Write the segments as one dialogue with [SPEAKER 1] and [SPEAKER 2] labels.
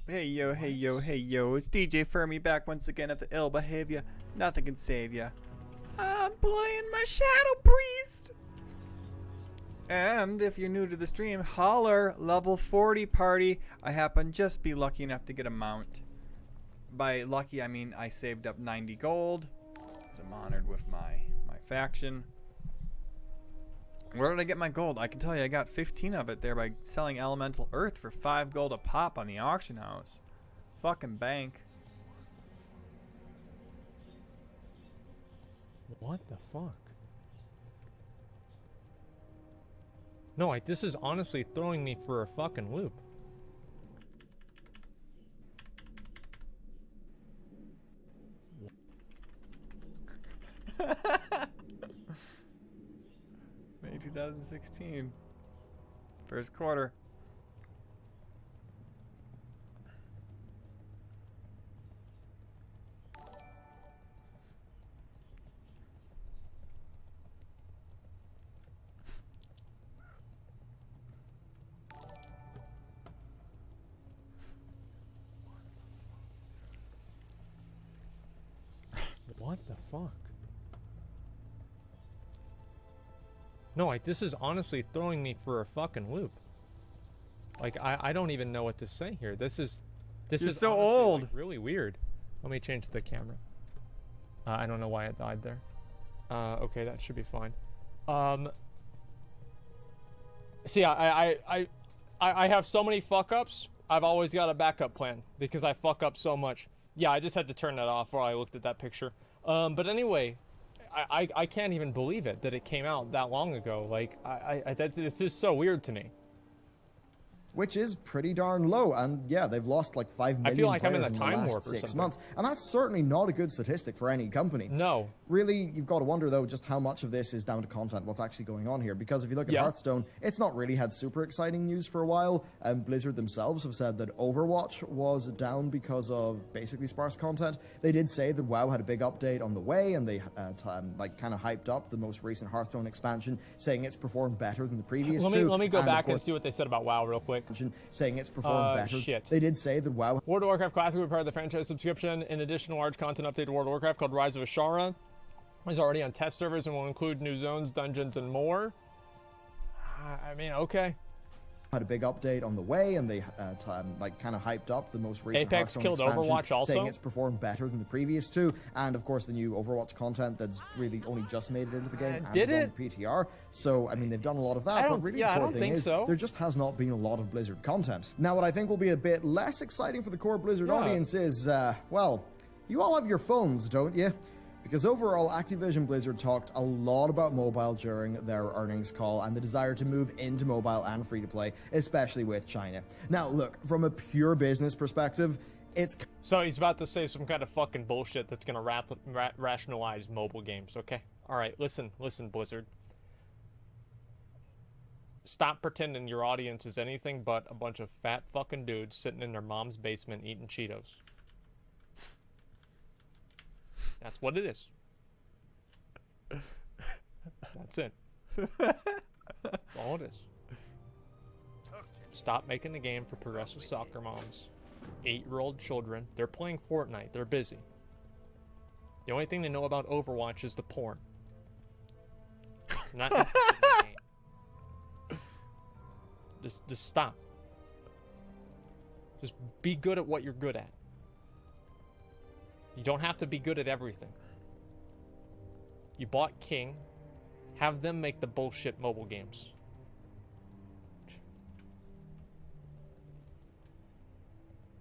[SPEAKER 1] Hey yo, hey yo, hey yo, it's DJ Fermi back once again at the ill behavior. Nothing can save ya. I'm playing my Shadow Priest! And if you're new to the stream, holler, level 40 party. I happen just be lucky enough to get a mount. By lucky, I mean I saved up 90 gold. I'm honored with my faction. Where did I get my gold? I can tell you I got 15 of it there by selling Elemental Earth for 5 gold a pop on the auction house. Fucking bank.
[SPEAKER 2] What the fuck? No, like, this is honestly throwing me for a fucking loop.
[SPEAKER 1] May 2016. First quarter.
[SPEAKER 2] What the fuck? No, like, this is honestly throwing me for a fucking loop. Like, I don't even know what to say here. This is
[SPEAKER 1] so
[SPEAKER 2] honestly,
[SPEAKER 1] old.
[SPEAKER 2] like, really weird. Let me change the camera. I don't know why it died there. Okay, that should be fine. See, I have so many fuck ups. I've always got a backup plan because I fuck up so much. Yeah, I just had to turn that off while I looked at that picture. But anyway, I can't even believe it that it came out that long ago. Like, it's just so weird to me.
[SPEAKER 3] Which is pretty darn low, and yeah, they've lost like 5 million
[SPEAKER 2] I feel like I'm in
[SPEAKER 3] players
[SPEAKER 2] a
[SPEAKER 3] in
[SPEAKER 2] time
[SPEAKER 3] the last
[SPEAKER 2] warp or
[SPEAKER 3] 6
[SPEAKER 2] something.
[SPEAKER 3] months, and that's certainly not a good statistic for any company.
[SPEAKER 2] No.
[SPEAKER 3] Really, you've got to wonder though just how much of this is down to content, what's actually going on here, because if you look at Hearthstone, it's not really had super exciting news for a while, and Blizzard themselves have said that Overwatch was down because of basically sparse content. They did say that WoW had a big update on the way, and they like kind of hyped up the most recent Hearthstone expansion, saying it's performed better than the previous two.
[SPEAKER 2] Let me go back and see what they said about WoW real quick.
[SPEAKER 3] Saying it's performed better.
[SPEAKER 2] Shit.
[SPEAKER 3] They did say that WoW
[SPEAKER 2] World of Warcraft Classic will be part of the franchise subscription. In addition, a large content update to World of Warcraft called Rise of Ashara is already on test servers and will include new zones, dungeons, and more. I mean, okay.
[SPEAKER 3] had a big update on the way, and they like kind of hyped up the most recent
[SPEAKER 2] Apex
[SPEAKER 3] Hearthstone
[SPEAKER 2] killed
[SPEAKER 3] expansion,
[SPEAKER 2] Overwatch also?
[SPEAKER 3] saying it's performed better than the previous two, and of course the new Overwatch content that's really only just made it into the game and
[SPEAKER 2] did
[SPEAKER 3] is on
[SPEAKER 2] it?
[SPEAKER 3] the PTR. So I mean they've done a lot of that, but really the core thing is there just has not been a lot of Blizzard content. Now what I think will be a bit less exciting for the core Blizzard audience is, well, you all have your phones, don't you? Because overall, Activision Blizzard talked a lot about mobile during their earnings call and the desire to move into mobile and free-to-play, especially with China. Now, look, from a pure business perspective, it's...
[SPEAKER 2] So he's about to say some kind of fucking bullshit that's gonna rationalize mobile games, okay? Alright, listen, Blizzard. Stop pretending your audience is anything but a bunch of fat fucking dudes sitting in their mom's basement eating Cheetos. That's what it is. That's it. That's all it is. Stop making the game for progressive soccer moms. 8-year-old children. They're playing Fortnite. They're busy. The only thing they know about Overwatch is the porn. Not interested in the game. Just stop. Just be good at what you're good at. You don't have to be good at everything. You bought King. Have them make the bullshit mobile games.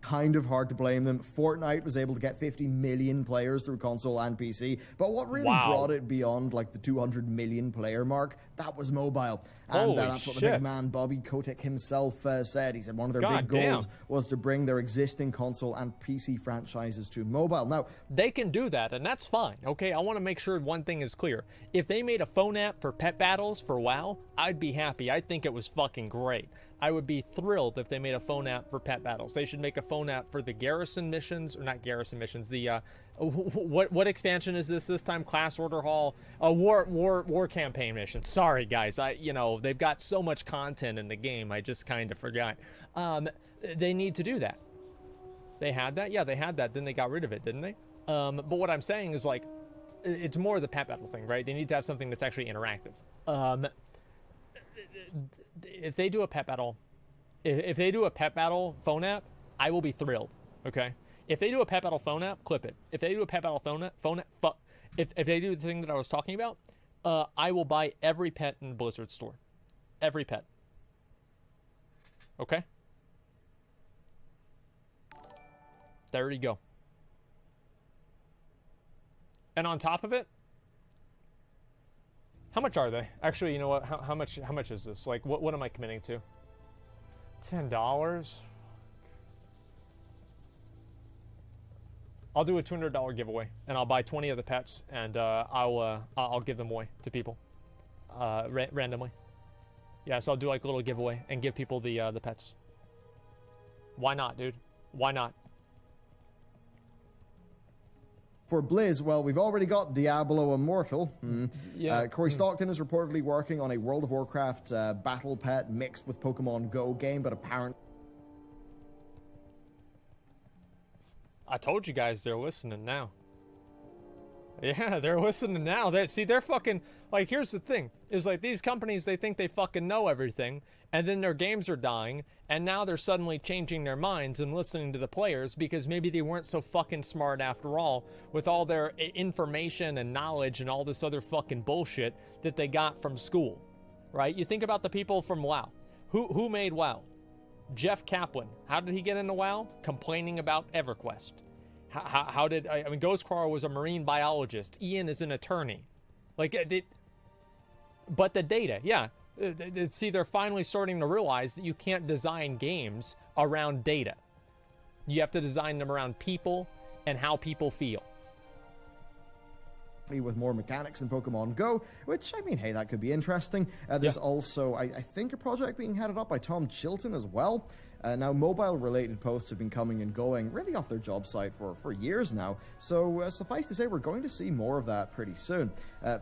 [SPEAKER 3] kind of hard to blame them. Fortnite was able to get 50 million players through console and PC, but what really brought it beyond like the 200 million player mark, that was mobile. And that's what the big man Bobby Kotick himself said. He said one of their big goals was to bring their existing console and PC franchises to mobile. Now,
[SPEAKER 2] they can do that, and that's fine, okay? I want to make sure one thing is clear. If they made a phone app for pet battles for WoW, I'd be happy. I think it was fucking great. I would be thrilled if they made a phone app for pet battles. They should make a phone app for the garrison missions, or not garrison missions, the, what expansion is this time? Class Order Hall, war campaign missions. Sorry, guys, you know, they've got so much content in the game, I just kind of forgot. They need to do that. They had that? Yeah, they had that. Then they got rid of it, didn't they? But what I'm saying is, like, it's more the pet battle thing, right? They need to have something that's actually interactive. If they do a pet battle, if they do a pet battle phone app, I will be thrilled, okay? If they do a pet battle phone app, clip it. If they do a pet battle phone app, if they do the thing that I was talking about, I will buy every pet in the Blizzard store. Every pet. Okay? There you go. And on top of it, how much are they? Actually, you know what? How much is this? Like, what am I committing to? $10? I'll do a $200 giveaway, and I'll buy 20 of the pets, and I'll give them away to people, randomly. Yeah, so I'll do like a little giveaway and give people the pets. Why not, dude? Why not?
[SPEAKER 3] For Blizz, well, we've already got Diablo Immortal.
[SPEAKER 2] Yeah.
[SPEAKER 3] Corey Stockton is reportedly working on a World of Warcraft battle pet mixed with Pokemon Go game, but apparently...
[SPEAKER 2] I told you guys they're listening now. Yeah, they're listening now. They're fucking... Like, here's the thing. Is like, these companies, they think they fucking know everything, and then their games are dying, and now they're suddenly changing their minds and listening to the players because maybe they weren't so fucking smart after all with all their information and knowledge and all this other fucking bullshit that they got from school, right? You think about the people from WoW. Who made WoW? Jeff Kaplan. How did he get into WoW? Complaining about EverQuest. How did... I mean, Ghostcrawler was a marine biologist. Ian is an attorney. Like, but the data, yeah. See, they're finally starting to realize that you can't design games around data. You have to design them around people and how people feel.
[SPEAKER 3] With more mechanics in Pokemon Go, which, I mean, hey, that could be interesting. There's also, I think, a project being headed up by Tom Chilton as well. Now, mobile-related posts have been coming and going really off their job site for years now, so suffice to say, we're going to see more of that pretty soon.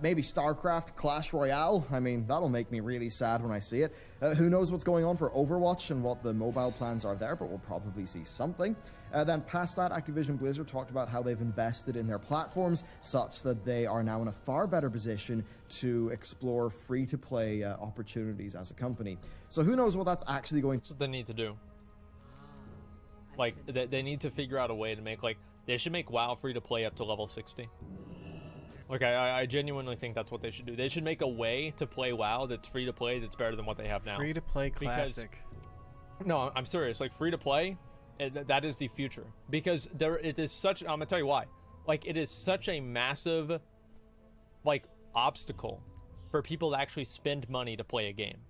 [SPEAKER 3] Maybe StarCraft, Clash Royale, I mean, that'll make me really sad when I see it. Who knows what's going on for Overwatch and what the mobile plans are there, but we'll probably see something. Then past that, Activision Blizzard talked about how they've invested in their platforms such that they are now in a far better position to explore free-to-play opportunities as a company. So who knows what that's actually going to...
[SPEAKER 2] That's what they need to do. Like, they need to figure out a way to make, like, they should make WoW free to play up to level 60. Like, I genuinely think that's what they should do. They should make a way to play WoW that's free to play that's better than what they have now.
[SPEAKER 1] Free to play classic.
[SPEAKER 2] No, I'm serious. Like, free to play, that is the future. Because it is such, I'm gonna tell you why. Like, it is such a massive, like, obstacle for people to actually spend money to play a game.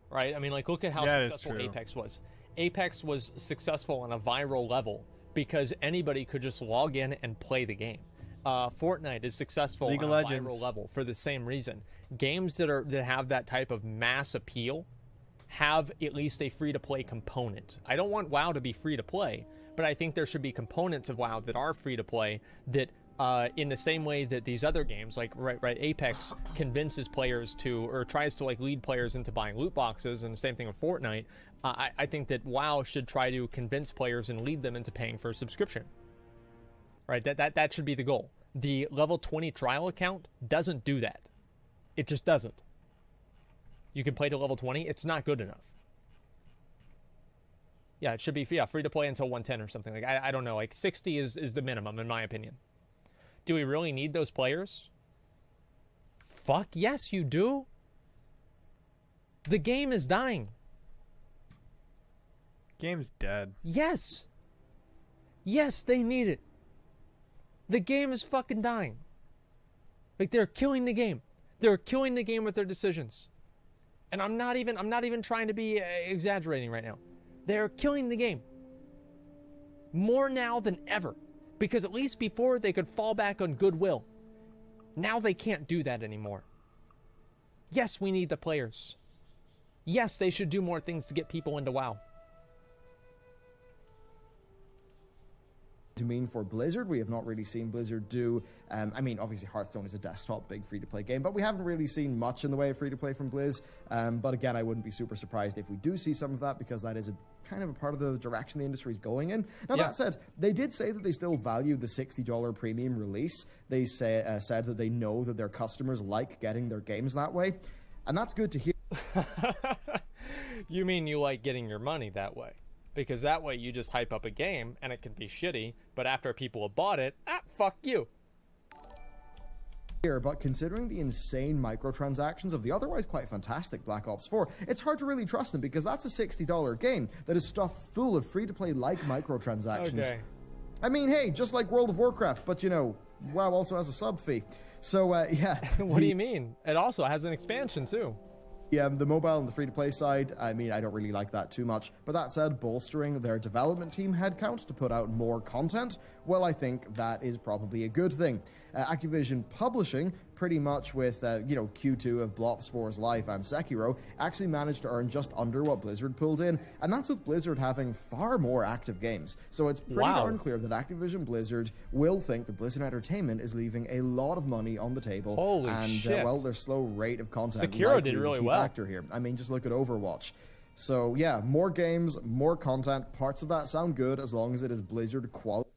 [SPEAKER 2] Right? I mean, like, look at how successful Apex was. Apex was successful on a viral level because anybody could just log in and play the game. Fortnite is successful on a viral level for the same reason. Games that have that type of mass appeal have at least a free-to-play component. I don't want WoW to be free-to-play, but I think there should be components of WoW that are free-to-play that, in the same way that these other games, like Apex convinces players to, or tries to like lead players into buying loot boxes, and the same thing with Fortnite. I think that WoW should try to convince players and lead them into paying for a subscription. Right? That should be the goal. The level 20 trial account doesn't do that. It just doesn't. You can play to level 20. It's not good enough. Yeah, it should be free to play until 110 or something. Like I don't know. Like 60 is the minimum in my opinion. Do we really need those players? Fuck yes, you do. The game is dying.
[SPEAKER 1] Game's dead.
[SPEAKER 2] Yes. Yes, they need it. The game is fucking dying. Like, they're killing the game. They're killing the game with their decisions. And I'm not even trying to be exaggerating right now. They're killing the game. More now than ever. Because at least before they could fall back on goodwill. Now they can't do that anymore. Yes, we need the players. Yes, they should do more things to get people into WoW.
[SPEAKER 3] to mean for Blizzard. We have not really seen Blizzard do, I mean, obviously Hearthstone is a desktop big free-to-play game, but we haven't really seen much in the way of free-to-play from Blizz. But again, I wouldn't be super surprised if we do see some of that, because that is a kind of a part of the direction the industry is going in. Now, that said, they did say that they still value the $60 premium release. They said that they know that their customers like getting their games that way, and that's good to hear.
[SPEAKER 2] You mean you like getting your money that way? Because that way you just hype up a game and it can be shitty, but after people have bought it, fuck you.
[SPEAKER 3] But considering the insane microtransactions of the otherwise quite fantastic Black Ops 4, it's hard to really trust them, because that's a $60 game that is stuffed full of free-to-play like microtransactions. Okay. I mean, hey, just like World of Warcraft, but you know, WoW also has a sub fee. So, yeah.
[SPEAKER 2] What do you mean? It also has an expansion, too.
[SPEAKER 3] Yeah, the mobile and the free-to-play side, I mean, I don't really like that too much. But that said, bolstering their development team headcount to put out more content, well, I think that is probably a good thing. Activision Publishing, pretty much with, you know, Q2 of Blops 4's Life and Sekiro, actually managed to earn just under what Blizzard pulled in, and that's with Blizzard having far more active games. So it's pretty darn clear that Activision Blizzard will think that Blizzard Entertainment is leaving a lot of money on the table.
[SPEAKER 2] Holy
[SPEAKER 3] and,
[SPEAKER 2] shit.
[SPEAKER 3] Well, their slow rate of content
[SPEAKER 2] Sekiro did really well.
[SPEAKER 3] Factor here. I mean, just look at Overwatch. So yeah, more games, more content. Parts of that sound good as long as it is Blizzard quality.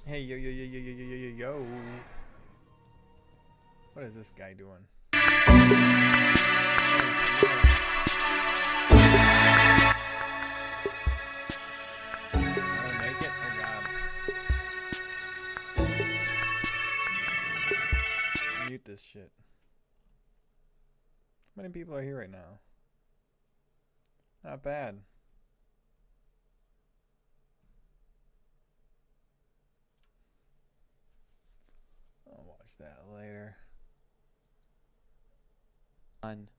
[SPEAKER 1] Hey, yo. What is this guy doing? Make it? Oh, God. Mute this shit. How many people are here right now? Not bad. I'll watch that later.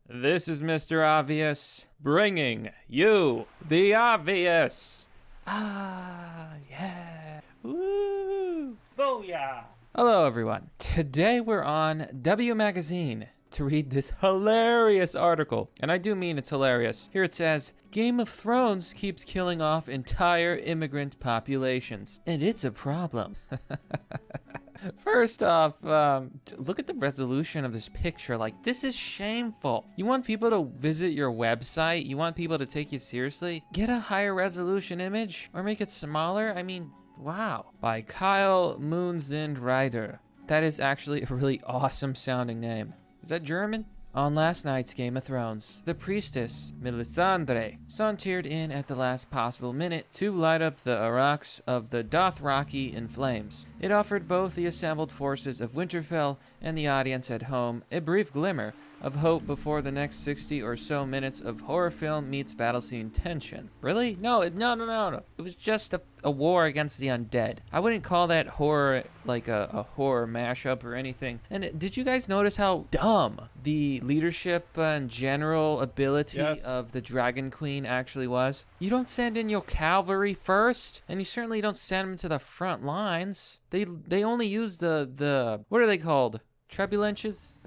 [SPEAKER 4] This is Mr. Obvious, bringing you the obvious. Yeah. Woo. Booyah. Hello, everyone. Today we're on W Magazine to read this hilarious article. And I do mean it's hilarious. Here it says, Game of Thrones keeps killing off entire immigrant populations. And it's a problem. First off, look at the resolution of this picture. Like, this is shameful. You want people to visit your website? You want people to take you seriously? Get a higher resolution image or make it smaller? I mean, wow. By Kyle Moonsind Ryder. That is actually a really awesome sounding name. Is that German? On last night's Game of Thrones, the priestess, Melisandre, sauntered in at the last possible minute to light up the Aurochs of the Dothraki in flames. It offered both the assembled forces of Winterfell and the audience at home a brief glimmer of hope before the next 60 or so minutes of horror film meets battle scene tension. Really? No. It was just a war against the undead. I wouldn't call that horror like a horror mashup or anything. And did you guys notice how dumb the leadership and general ability of the Dragon Queen actually was? You don't send in your cavalry first, and you certainly don't send them to the front lines. They only use the what are they called? Trebulenches?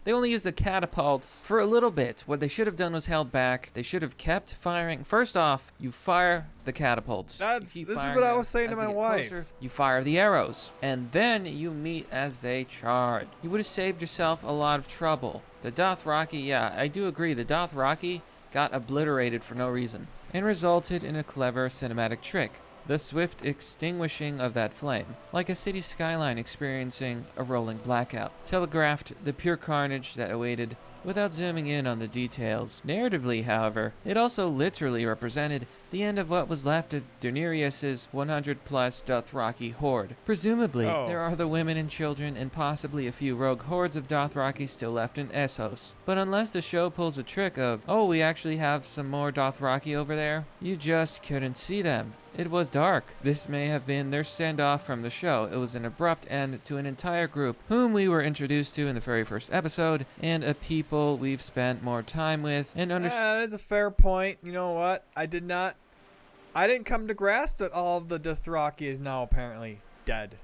[SPEAKER 4] They only used the catapults for a little bit. What they should have done was held back. They should have kept firing. First off, you fire the catapults.
[SPEAKER 1] This is what I was saying to my wife.
[SPEAKER 4] Closer, you fire the arrows, and then you meet as they charge. You would have saved yourself a lot of trouble. The Dothraki, yeah, I do agree. The Dothraki got obliterated for no reason and resulted in a clever cinematic trick. The swift extinguishing of that flame, like a city skyline experiencing a rolling blackout, telegraphed the pure carnage that awaited without zooming in on the details. Narratively, however, it also literally represented the end of what was left of Daenerys' 100-plus Dothraki horde. Presumably, there are the women and children and possibly a few rogue hordes of Dothraki still left in Essos. But unless the show pulls a trick of, oh, we actually have some more Dothraki over there, you just couldn't see them. It was dark. This may have been their send-off from the show. It was an abrupt end to an entire group whom we were introduced to in the very first episode, and a people we've spent more time with and
[SPEAKER 1] that is a fair point. You know what? I didn't come to grasp that all of the Dothraki is now apparently dead.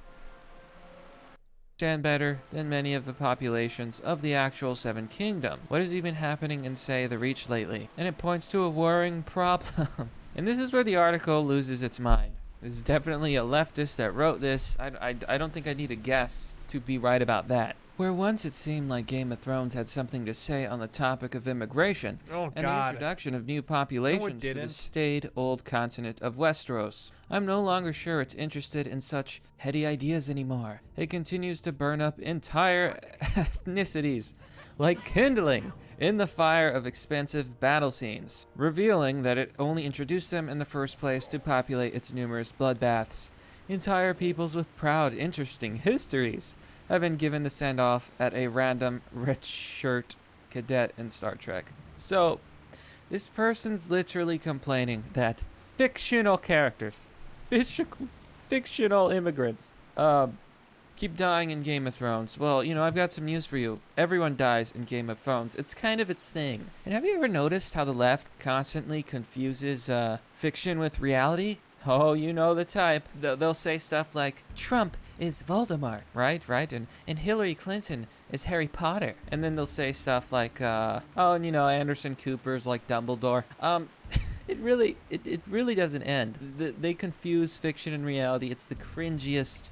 [SPEAKER 4] Understand better than many of the populations of the actual Seven Kingdoms. What is even happening in, say, the Reach lately? And it points to a worrying problem. And this is where the article loses its mind. This is definitely a leftist that wrote this. I don't think I need a guess to be right about that. Where once it seemed like Game of Thrones had something to say on the topic of immigration and the introduction of new populations to the staid old continent of Westeros, I'm no longer sure it's interested in such heady ideas anymore. It continues to burn up entire ethnicities like kindling in the fire of expensive battle scenes, revealing that it only introduced them in the first place to populate its numerous bloodbaths. Entire peoples with proud, interesting histories have been given the send-off at a random red shirt cadet in Star Trek. So, this person's literally complaining that fictional characters, fictional immigrants, keep dying in Game of Thrones. Well, you know, I've got some news for you. Everyone dies in Game of Thrones. It's kind of its thing. And have you ever noticed how the left constantly confuses fiction with reality? Oh, you know the type. They'll say stuff like, Trump is Voldemort, right? And Hillary Clinton is Harry Potter. And then they'll say stuff like, oh, and you know, Anderson Cooper's like Dumbledore. It really doesn't end. They confuse fiction and reality. It's the cringiest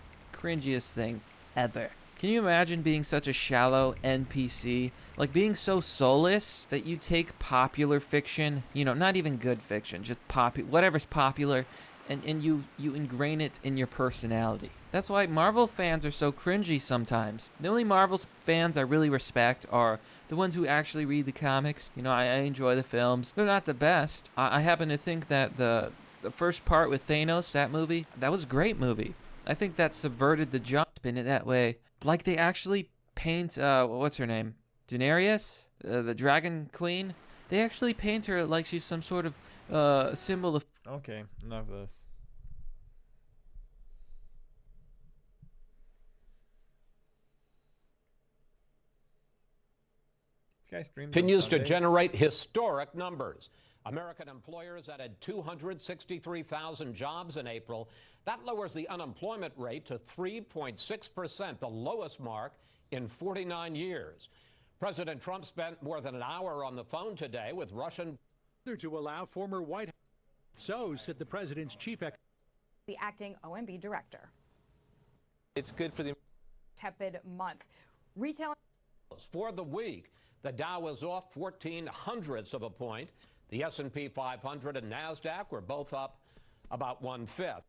[SPEAKER 4] thing ever. Can you imagine being such a shallow NPC? Like being so soulless that you take popular fiction, you know, not even good fiction, just whatever's popular, and you ingrain it in your personality. That's why Marvel fans are so cringy sometimes. The only Marvel fans I really respect are the ones who actually read the comics. You know, I enjoy the films. They're not the best. I happen to think that the first part with Thanos, that movie, that was a great movie. I think that subverted the genre in it that way. Like they actually paint, what's her name? Daenerys? The Dragon Queen? They actually paint her like she's some sort of symbol of...
[SPEAKER 1] Okay, enough of this. This guy streams
[SPEAKER 5] continues to generate historic numbers. American employers added 263,000 jobs in April. That lowers the unemployment rate to 3.6%, the lowest mark in 49 years. President Trump spent more than an hour on the phone today with Russian...
[SPEAKER 6] ...to allow former White House... So said the president's chief...
[SPEAKER 7] ...the acting OMB director.
[SPEAKER 5] It's good for the...
[SPEAKER 7] ...tepid month. Retail...
[SPEAKER 5] For the week, the Dow was off 0.14 of a point. The S&P 500 and NASDAQ were both up about 1/5.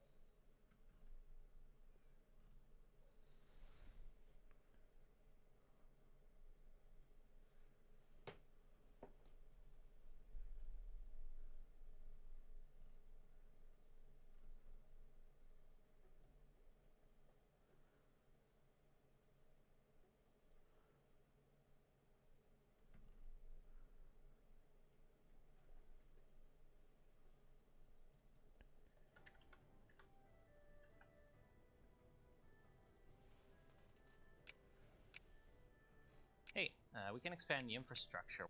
[SPEAKER 8] Hey, we can expand the infrastructure.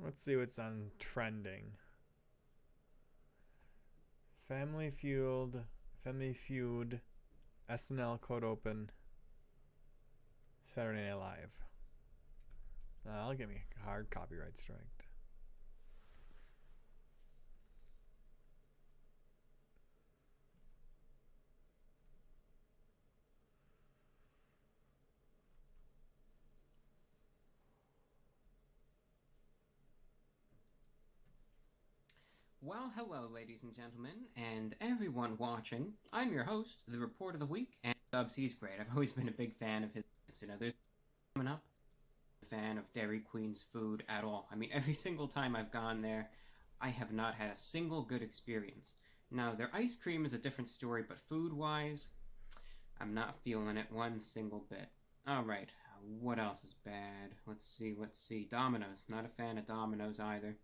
[SPEAKER 1] Let's see what's on trending. Family Feud, SNL code open, Saturday Night Live. I'll get me a hard copyright strike.
[SPEAKER 9] Well, hello, ladies and gentlemen, and everyone watching. I'm your host, the Report of the Week, and Dubs, he's great. I've always been a big fan of his. You know, there's coming up. A fan of Dairy Queen's food at all. I mean, every single time I've gone there, I have not had a single good experience. Now, their ice cream is a different story, but food-wise, I'm not feeling it one single bit. Alright, what else is bad? Let's see. Domino's. Not a fan of Domino's either.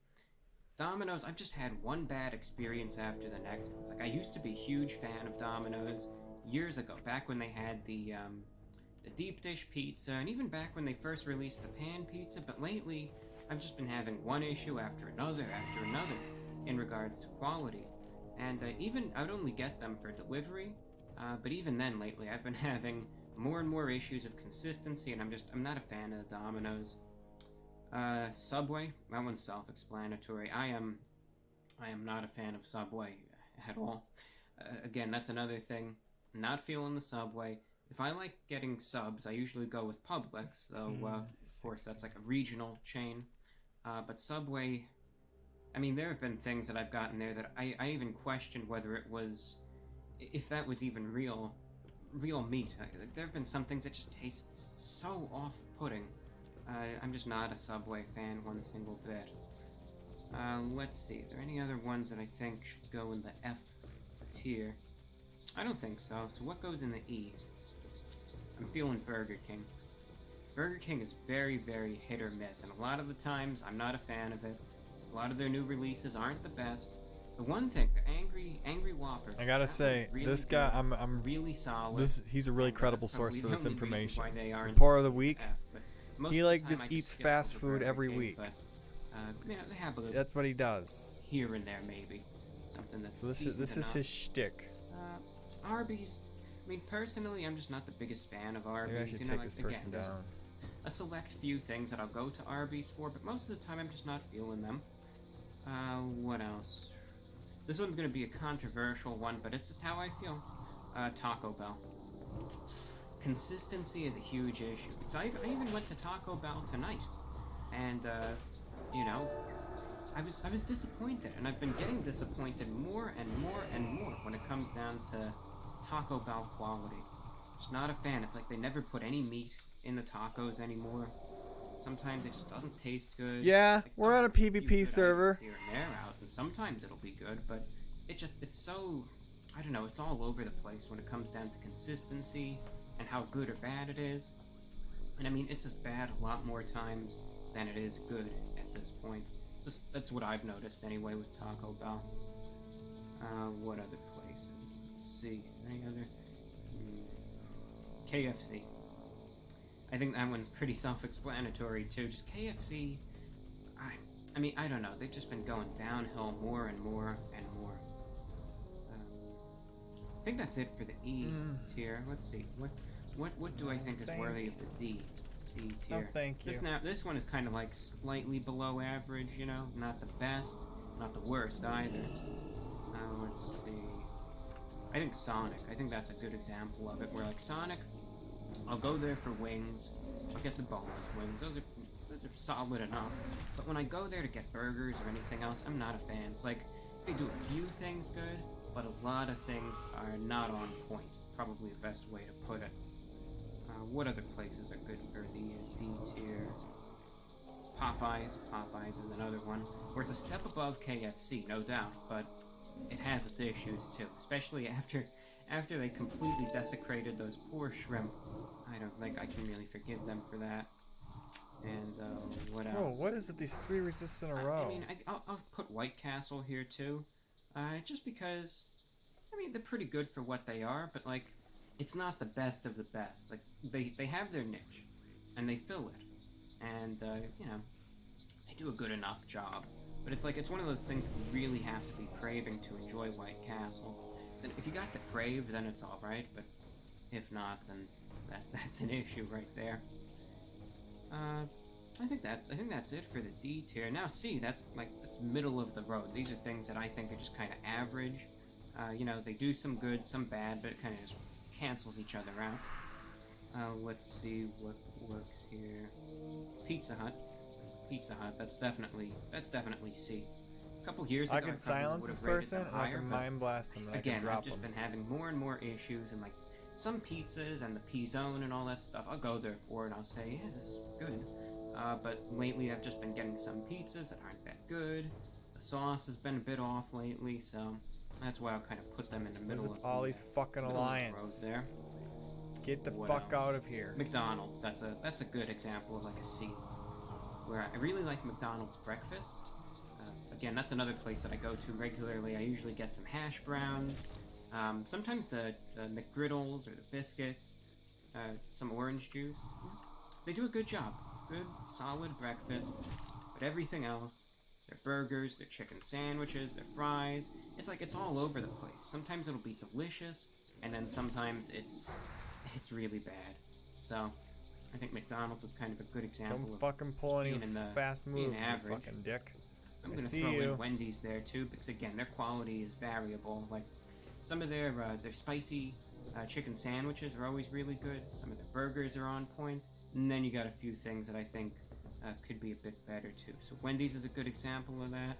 [SPEAKER 9] Domino's, I've just had one bad experience after the next. It's like, I used to be a huge fan of Domino's years ago, back when they had the deep dish pizza, and even back when they first released the pan pizza, but lately, I've just been having one issue after another in regards to quality. And even, I would only get them for delivery, but even then lately, I've been having more and more issues of consistency, and I'm not a fan of the Domino's. Subway, that one's self-explanatory. I am not a fan of Subway at all. Again, that's another thing. Not feeling the Subway. If I like getting subs, I usually go with Publix, though, of course, that's like a regional chain. But Subway, I mean, there have been things that I've gotten there that I even questioned whether it was, if that was even real meat. There have been some things that just taste so off-putting. I'm just not a Subway fan one single bit. Let's see, are there any other ones that I think should go in the F tier? I don't think so, so what goes in the E? I'm feeling Burger King. Burger King is very, very hit or miss, and a lot of the times, I'm not a fan of it. A lot of their new releases aren't the best. The one thing, the Angry Whopper.
[SPEAKER 1] I gotta say, really this guy, I'm
[SPEAKER 9] really solid.
[SPEAKER 1] He's a really credible source for this information. Report of the Week. He like just eats fast food every week.
[SPEAKER 9] But, yeah, they have a little.
[SPEAKER 1] That's what he does.
[SPEAKER 9] Here and there, maybe something that's.
[SPEAKER 1] So this is his shtick.
[SPEAKER 9] Arby's. I mean, personally, I'm just not the biggest fan of Arby's.
[SPEAKER 1] Maybe I should take this person down.
[SPEAKER 9] A select few things that I'll go to Arby's for, but most of the time I'm just not feeling them. What else? This one's gonna be a controversial one, but it's just how I feel. Taco Bell. Consistency is a huge issue. So I even went to Taco Bell tonight, and you know, I was disappointed, and I've been getting disappointed more and more and more when it comes down to Taco Bell quality. Just not a fan. It's like they never put any meat in the tacos anymore. Sometimes it just doesn't taste good.
[SPEAKER 1] Yeah,
[SPEAKER 9] like,
[SPEAKER 1] we're on a PvP server.
[SPEAKER 9] Here and there out, and sometimes it'll be good, but it's so, I don't know, it's all over the place when it comes down to consistency and how good or bad it is. And I mean, it's just bad a lot more times than it is good at this point. That's what I've noticed anyway with Taco Bell. What other places? Let's see. Any other? KFC. I think that one's pretty self-explanatory too. Just KFC, I mean, I don't know. They've just been going downhill more and more and more. I think that's it for the E tier. Let's see. What do I think is worthy of the D tier?
[SPEAKER 1] No, thank you.
[SPEAKER 9] This one is kind of like slightly below average, you know? Not the best, not the worst either. Let's see. I think Sonic. I think that's a good example of it. Where like Sonic, I'll go there for wings. I'll get the boneless wings. Those are solid enough. But when I go there to get burgers or anything else, I'm not a fan. It's like they do a few things good, but a lot of things are not on point. Probably the best way to put it. What other places are good for the D tier? Popeyes. Popeyes is another one where it's a step above KFC, no doubt, but it has its issues too, especially after they completely desecrated those poor shrimp. I don't think I can really forgive them for that. And what else?
[SPEAKER 1] Whoa, what is it? These 3 resists in a row.
[SPEAKER 9] I mean, I'll put White Castle here too, just because. I mean, they're pretty good for what they are, but like, it's not the best of the best. Like, they have their niche, and they fill it, and you know, do a good enough job. But it's like, it's one of those things that you really have to be craving to enjoy White Castle. So if you got the crave, then it's alright, but if not, then that's an issue right there. I think that's it for the D tier. Now C, that's middle of the road. These are things that I think are just kind of average. You know, they do some good, some bad, but it kind of just cancels each other out. Let's see what works here. Pizza Hut, that's definitely C. A couple years ago,
[SPEAKER 1] I could silence this person, and I can mind blast them, and
[SPEAKER 9] again,
[SPEAKER 1] I can drop
[SPEAKER 9] I've just
[SPEAKER 1] them.
[SPEAKER 9] been having more and more issues, and like some pizzas and the P-Zone and all that stuff, I'll go there for it, and I'll say, yeah, this is good. But lately I've just been getting some pizzas that aren't that good. The sauce has been a bit off lately, so that's why I'll kind of put them in the middle of
[SPEAKER 1] Ollie's fucking alliance.
[SPEAKER 9] The road there.
[SPEAKER 1] Get the
[SPEAKER 9] What
[SPEAKER 1] fuck
[SPEAKER 9] else?
[SPEAKER 1] out of here.
[SPEAKER 9] McDonald's, that's a good example of like a C. Where I really like McDonald's breakfast. Again, that's another place that I go to regularly. I usually get some hash browns, sometimes the McGriddles or the biscuits, some orange juice. They do a good job. Good, solid breakfast. But everything else, their burgers, their chicken sandwiches, their fries, it's like it's all over the place. Sometimes it'll be delicious, and then sometimes it's really bad. So I think McDonald's is kind of a good example
[SPEAKER 1] Don't
[SPEAKER 9] of
[SPEAKER 1] fucking pull any
[SPEAKER 9] being
[SPEAKER 1] fast
[SPEAKER 9] being
[SPEAKER 1] moves, you
[SPEAKER 9] average.
[SPEAKER 1] fucking dick.
[SPEAKER 9] I'm
[SPEAKER 1] I
[SPEAKER 9] gonna
[SPEAKER 1] see
[SPEAKER 9] throw
[SPEAKER 1] you.
[SPEAKER 9] in Wendy's there too, because again, their quality is variable. Like some of their spicy chicken sandwiches are always really good. Some of their burgers are on point, and then you got a few things that I think could be a bit better too. So Wendy's is a good example of that.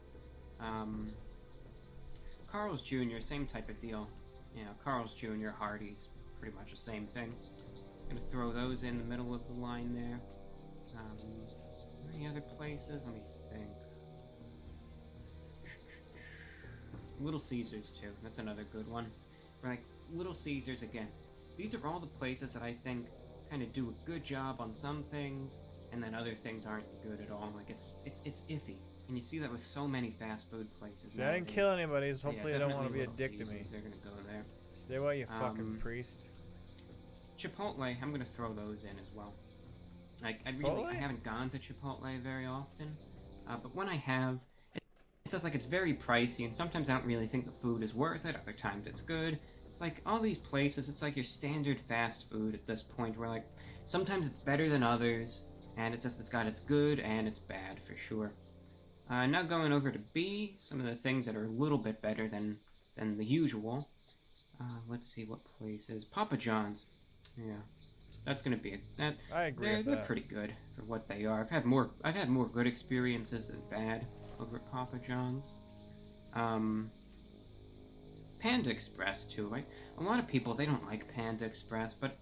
[SPEAKER 9] Carl's Jr., same type of deal. You know, Carl's Jr., Hardee's, pretty much the same thing. Gonna throw those in the middle of the line there. Any other places? Let me think. Little Caesars too. That's another good one. Like Little Caesars again. These are all the places that I think kind of do a good job on some things, and then other things aren't good at all. Like it's iffy, and you see that with so many fast food places.
[SPEAKER 1] See, I didn't kill anybody, so hopefully
[SPEAKER 9] yeah,
[SPEAKER 1] they don't want to be a
[SPEAKER 9] Little
[SPEAKER 1] dick to
[SPEAKER 9] Caesars,
[SPEAKER 1] me.
[SPEAKER 9] They're gonna go there.
[SPEAKER 1] Stay away, you fucking priest.
[SPEAKER 9] Chipotle, I'm gonna throw those in as well. Like I haven't gone to Chipotle very often, but when I have, it's just like it's very pricey, and sometimes I don't really think the food is worth it. Other times it's good. It's like all these places, it's like your standard fast food at this point, where like sometimes it's better than others, and it's got its good and it's bad for sure. Now going over to B, some of the things that are a little bit better than the usual. Let's see what places. Papa John's. Yeah, that's gonna be
[SPEAKER 1] I agree with
[SPEAKER 9] they're
[SPEAKER 1] that.
[SPEAKER 9] pretty good for what they are. I've had more good experiences than bad over at Papa John's. Panda Express too. Right? A lot of people, they don't like Panda Express, but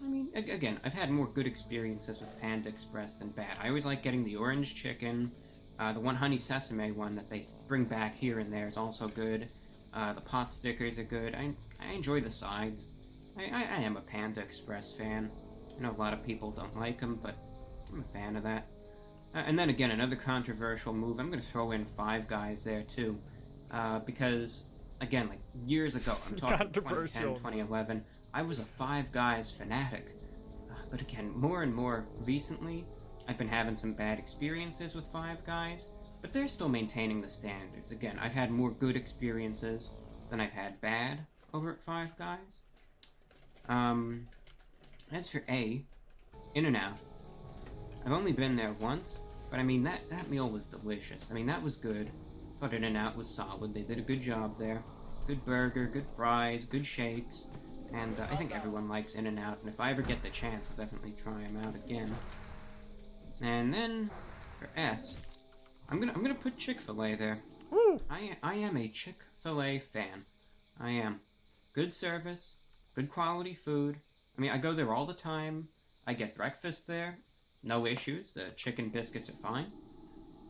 [SPEAKER 9] I mean, again, I've had more good experiences with Panda Express than bad. I always like getting the orange chicken. The one honey sesame one that they bring back here and there is also good. The pot stickers are good. I enjoy the sides. I am a Panda Express fan. I know a lot of people don't like them, but I'm a fan of that. And then again, another controversial move, I'm going to throw in Five Guys there too. Because, again, like years ago, I'm talking 2010, 2011, I was a Five Guys fanatic. But again, more and more recently, I've been having some bad experiences with Five Guys, but they're still maintaining the standards. Again, I've had more good experiences than I've had bad over at Five Guys. As for A, In-N-Out. I've only been there once, but I mean, that meal was delicious. I mean, that was good. I thought In-N-Out was solid. They did a good job there. Good burger, good fries, good shakes, and I think everyone likes In-N-Out, and if I ever get the chance, I'll definitely try them out again. And then, for S, I'm gonna put Chick-fil-A there.
[SPEAKER 1] Woo!
[SPEAKER 9] I am a Chick-fil-A fan. I am. Good service, good quality food. I mean, I go there all the time. I get breakfast there. No issues. The chicken biscuits are fine.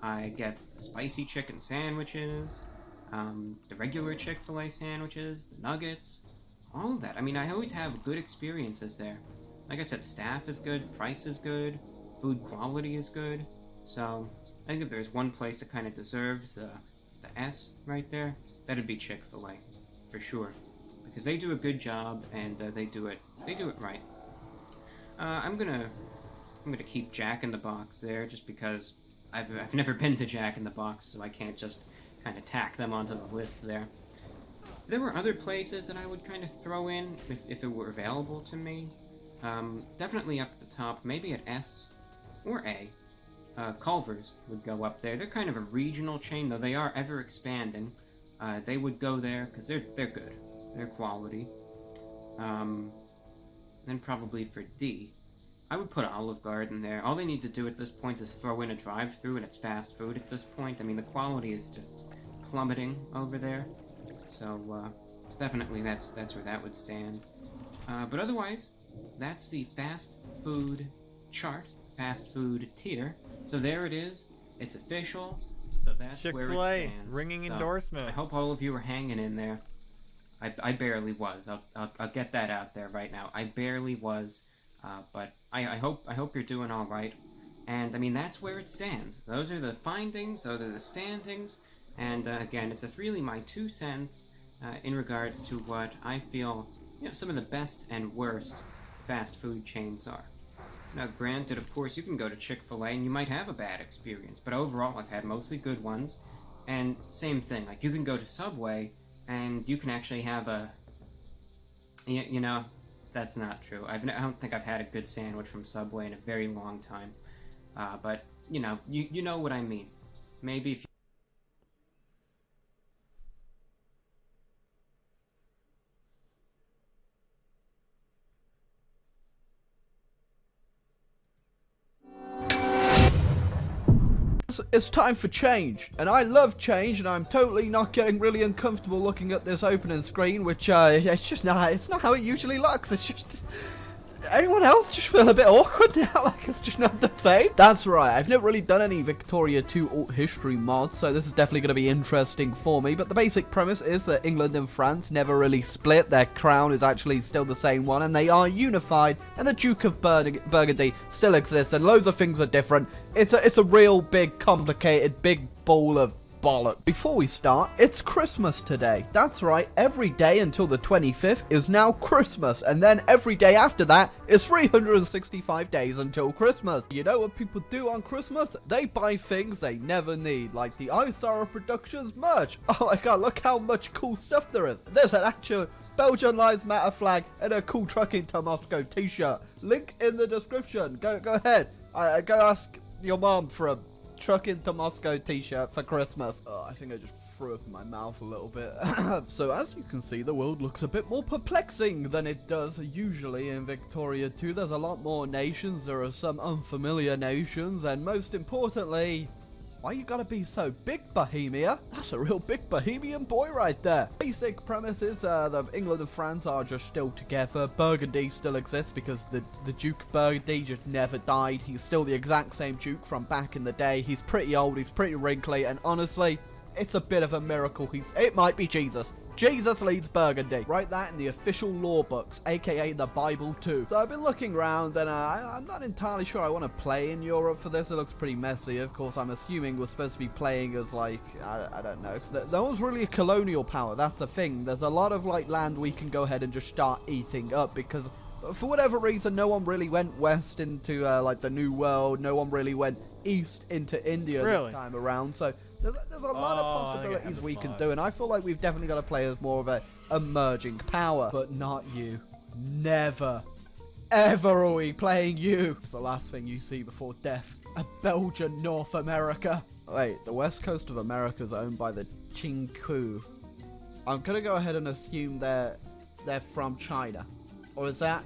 [SPEAKER 9] I get spicy chicken sandwiches, the regular Chick-fil-A sandwiches, the nuggets, all of that. I mean, I always have good experiences there. Like I said, staff is good, price is good, food quality is good. So, I think if there's one place that kind of deserves the S right there, that'd be Chick-fil-A, for sure. Because they do a good job, and they do it right. I'm gonna keep Jack in the Box there, just because I've never been to Jack in the Box, so I can't just kind of tack them onto the list there. There were other places that I would kind of throw in if it were available to me. Definitely up at the top, maybe at S or A. Culver's would go up there. They're kind of a regional chain, though they are ever expanding. They would go there because they're good. They're quality. Then probably for D, I would put Olive Garden there. All they need to do at this point is throw in a drive-thru, and it's fast food at this point. I mean, the quality is just plummeting over there. So definitely that's where that would stand. But otherwise, that's the fast food chart, fast food tier. So there it is. It's official. So that's where it stands.
[SPEAKER 1] Ringing endorsement.
[SPEAKER 9] I hope all of you are hanging in there. I barely was. I'll get that out there right now. I barely was, but I hope you're doing all right. And I mean, that's where it stands. Those are the findings. Those are the standings. And again, it's just really my 2 cents in regards to what I feel, some of the best and worst fast food chains are. Now, granted, of course, you can go to Chick-fil-A and you might have a bad experience, but overall, I've had mostly good ones. And same thing, like you can go to Subway and you can actually have a, that's not true. I don't think I've had a good sandwich from Subway in a very long time. But you know what I mean. Maybe if you
[SPEAKER 10] It's time for change, and I love change, and I'm totally not getting really uncomfortable looking at this opening screen, which it's not how it usually looks. It's just, anyone else just feel a bit awkward now, like it's just not the same? That's right, I've never really done any Victoria 2 alt history mods, so this is definitely going to be interesting for me, but the basic premise is that England and France never really split. Their crown is actually still the same one, and they are unified, and the Duke of Burgundy still exists, and loads of things are different. It's a real big, complicated, big ball of bollock. Before we start, it's Christmas today. That's right, every day until the 25th is now Christmas, and then every day after that is 365 days until Christmas. You know what people do on Christmas? They buy things they never need, like the Isara Productions merch. Oh my god, look how much cool stuff there is. There's an actual Belgian Lives Matter flag and a cool Trucking to Moscow t-shirt. Link in the description. Go ahead. Go ask your mom for a Trucking to Moscow t-shirt for Christmas. Oh, I think I just threw up in my mouth a little bit. So as you can see, the world looks a bit more perplexing than it does usually in Victoria 2. There's a lot more nations, there are some unfamiliar nations, and most importantly, why you gotta be so big, Bohemia? That's a real big Bohemian boy right there. Basic premise is that England and France are just still together. Burgundy still exists because the Duke of Burgundy just never died. He's still the exact same Duke from back in the day. He's pretty old, he's pretty wrinkly, and honestly, it's a bit of a miracle. It might be Jesus. Jesus leads Burgundy. Write that in the official law books, aka the Bible too. So I've been looking around, and I'm not entirely sure I want to play in Europe for this. It looks pretty messy. Of course, I'm assuming we're supposed to be playing as, like, I don't know. No one's really a colonial power. That's the thing. There's a lot of, like, land we can go ahead and just start eating up, because for whatever reason, no one really went west into, like, the New World. No one really went east into India this time around. So there's a lot of possibilities we can do, and I feel like we've definitely got to play as more of a emerging power. But not you. Never, ever are we playing you. It's the last thing you see before death. A Belgian North America. Wait, the west coast of America is owned by the Qingku. I'm gonna go ahead and assume they're from China. Or is that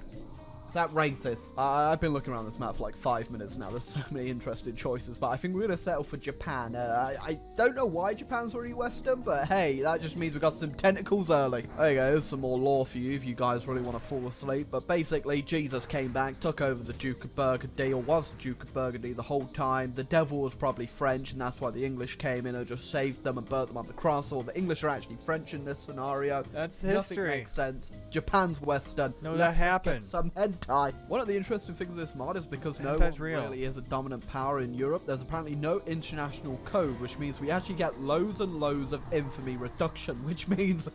[SPEAKER 10] racist? I've been looking around this map for like 5 minutes now. There's so many interesting choices, but I think we're going to settle for Japan. I don't know why Japan's already Western, but hey, that just means we got some tentacles early. There you go, there's some more lore for you if you guys really want to fall asleep. But basically, Jesus came back, took over the Duke of Burgundy, or was the Duke of Burgundy the whole time. The devil was probably French, and that's why the English came in and just saved them and burnt them on the cross, or the English are actually French in this scenario.
[SPEAKER 1] That's history.
[SPEAKER 10] Nothing makes sense. Japan's Western.
[SPEAKER 1] No, that happened.
[SPEAKER 10] Some head hentai. One of the interesting things of this mod is because no one really is a dominant power in Europe, there's apparently no international code, which means we actually get loads and loads of infamy reduction, which means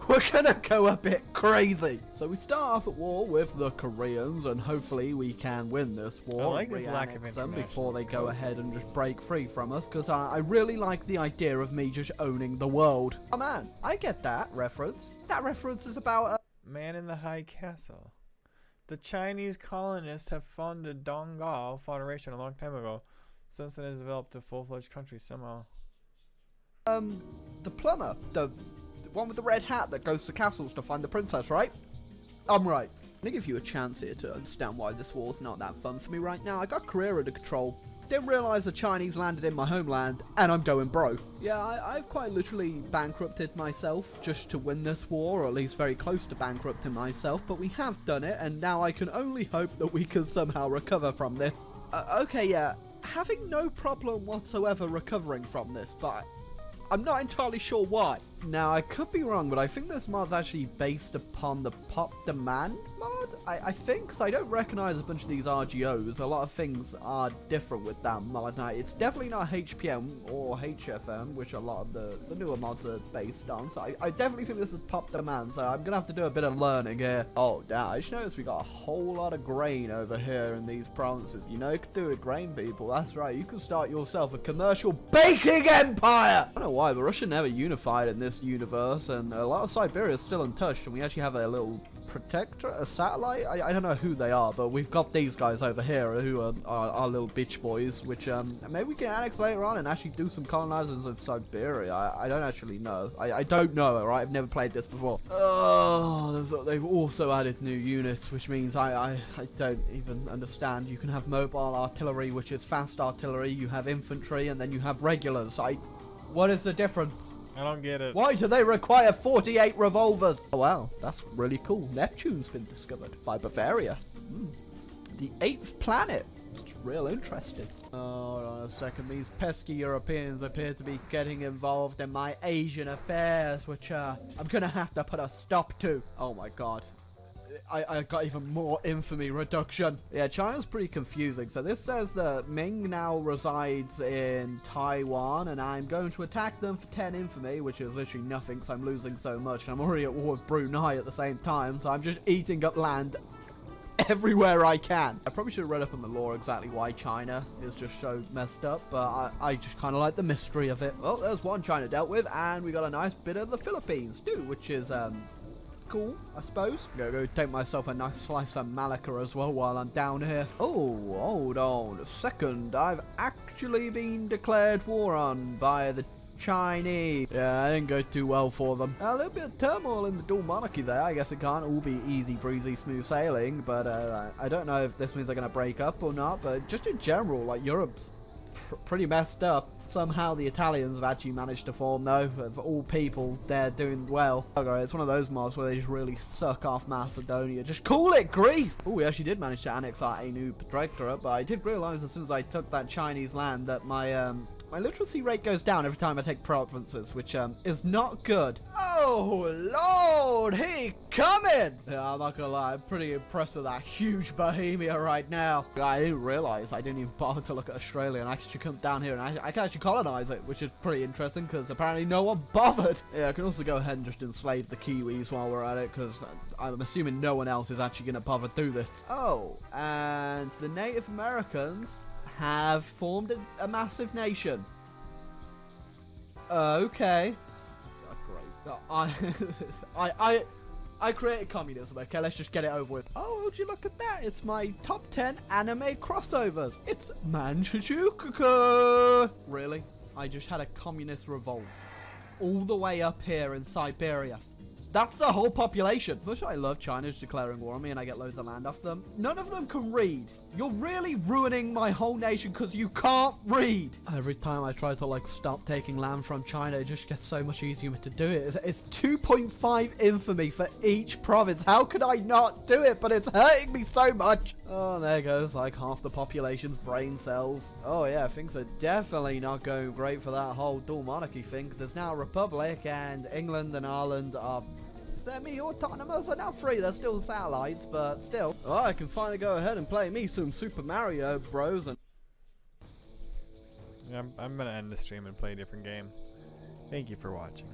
[SPEAKER 10] we're gonna go a bit crazy. So we start off at war with the Koreans, and hopefully we can win this war.
[SPEAKER 1] I like this lack of
[SPEAKER 10] them
[SPEAKER 1] international
[SPEAKER 10] before they go ahead and just break free from us, because I really like the idea of me just owning the world. Oh man, I get that reference. That reference is about
[SPEAKER 1] Man in the High Castle. The Chinese colonists have founded Donggao Federation a long time ago. Since then, it has developed a full-fledged country somehow.
[SPEAKER 10] The plumber, the one with the red hat that goes to castles to find the princess, right? I'm right. I'm gonna give you a chance here to understand why this war's not that fun for me right now. I got Korea under control. Didn't realize the Chinese landed in my homeland, and I'm going broke. Yeah, I've quite literally bankrupted myself just to win this war, or at least very close to bankrupting myself, but we have done it, and now I can only hope that we can somehow recover from this. Okay, yeah, having no problem whatsoever recovering from this, but I'm not entirely sure why. Now, I could be wrong, but I think this mod's actually based upon the pop demand mod, I think, because I don't recognize a bunch of these RGOs. A lot of things are different with that mod. Now, it's definitely not HPM or HFM, which a lot of the newer mods are based on, so I definitely think this is pop demand, so I'm gonna have to do a bit of learning here. Oh, damn, I just noticed we got a whole lot of grain over here in these provinces. You know, you could do with grain, people. That's right, you can start yourself a commercial baking empire! I don't know why, but Russia never unified in this universe, and a lot of Siberia is still untouched, and we actually have a little protector, a satellite. I don't know who they are, but we've got these guys over here who are our little bitch boys, which maybe we can annex later on and actually do some colonizers of Siberia. I don't actually know. I don't know, alright? I've never played this before. Oh, they've also added new units, which means I don't even understand. You can have mobile artillery, which is fast artillery, you have infantry, and then you have regulars. What is the difference?
[SPEAKER 1] I don't get it.
[SPEAKER 10] Why do they require 48 revolvers? Oh wow, that's really cool. Neptune's been discovered by Bavaria. The 8th planet. It's real interesting. Hold on a second. These pesky Europeans appear to be getting involved in my Asian affairs, which I'm gonna have to put a stop to. Oh my god. I got even more infamy reduction. Yeah, China's pretty confusing. So this says that Ming now resides in Taiwan, and I'm going to attack them for 10 infamy, which is literally nothing because I'm losing so much, and I'm already at war with Brunei at the same time, so I'm just eating up land everywhere I can. I probably should have read up on the lore exactly why China is just so messed up, but I just kind of like the mystery of it. Well, there's one China dealt with, and we got a nice bit of the Philippines too, which is cool, I suppose. Go take myself a nice slice of Malacca as well while I'm down here. Oh, hold on a second. I've actually been declared war on by the Chinese. Yeah, I didn't go too well for them. A little bit of turmoil in the dual monarchy there. I guess it can't all be easy breezy smooth sailing, but I don't know if this means they're going to break up or not, but just in general, like, Europe's pretty messed up. Somehow the Italians have actually managed to form, though. Of all people, they're doing well. Okay, it's one of those mods where they just really suck off Macedonia. Just call it Greece! Oh, we actually did manage to annex our new protectorate, but I did realize as soon as I took that Chinese land that my literacy rate goes down every time I take provinces, which is not good. Oh, Lord, he coming! Yeah, I'm not gonna lie, I'm pretty impressed with that huge Bohemia right now. I didn't realize I didn't even bother to look at Australia and actually come down here and I can actually colonize it, which is pretty interesting because apparently no one bothered. Yeah, I can also go ahead and just enslave the Kiwis while we're at it because I'm assuming no one else is actually gonna bother do this. Oh, and the Native Americans have formed a massive nation. Okay. Oh, great. I created communism, okay? Let's just get it over with. Oh, would you look at that? It's my top 10 anime crossovers. It's Manchukuo. Really? I just had a communist revolt. All the way up here in Siberia. That's the whole population. Much I love China's declaring war on me and I get loads of land off them. None of them can read. You're really ruining my whole nation because you can't read. Every time I try to like stop taking land from China, it just gets so much easier to do it. It's 2.5 infamy for each province. How could I not do it? But it's hurting me so much. Oh, there goes like half the population's brain cells. Oh yeah, things are definitely not going great for that whole dual monarchy thing because there's now a republic and England and Ireland are semi-autonomous. They're not free, they're still satellites, but still. Oh, I can finally go ahead and play me some Super Mario Bros. And
[SPEAKER 1] I'm gonna end the stream and play a different game. Thank you for watching.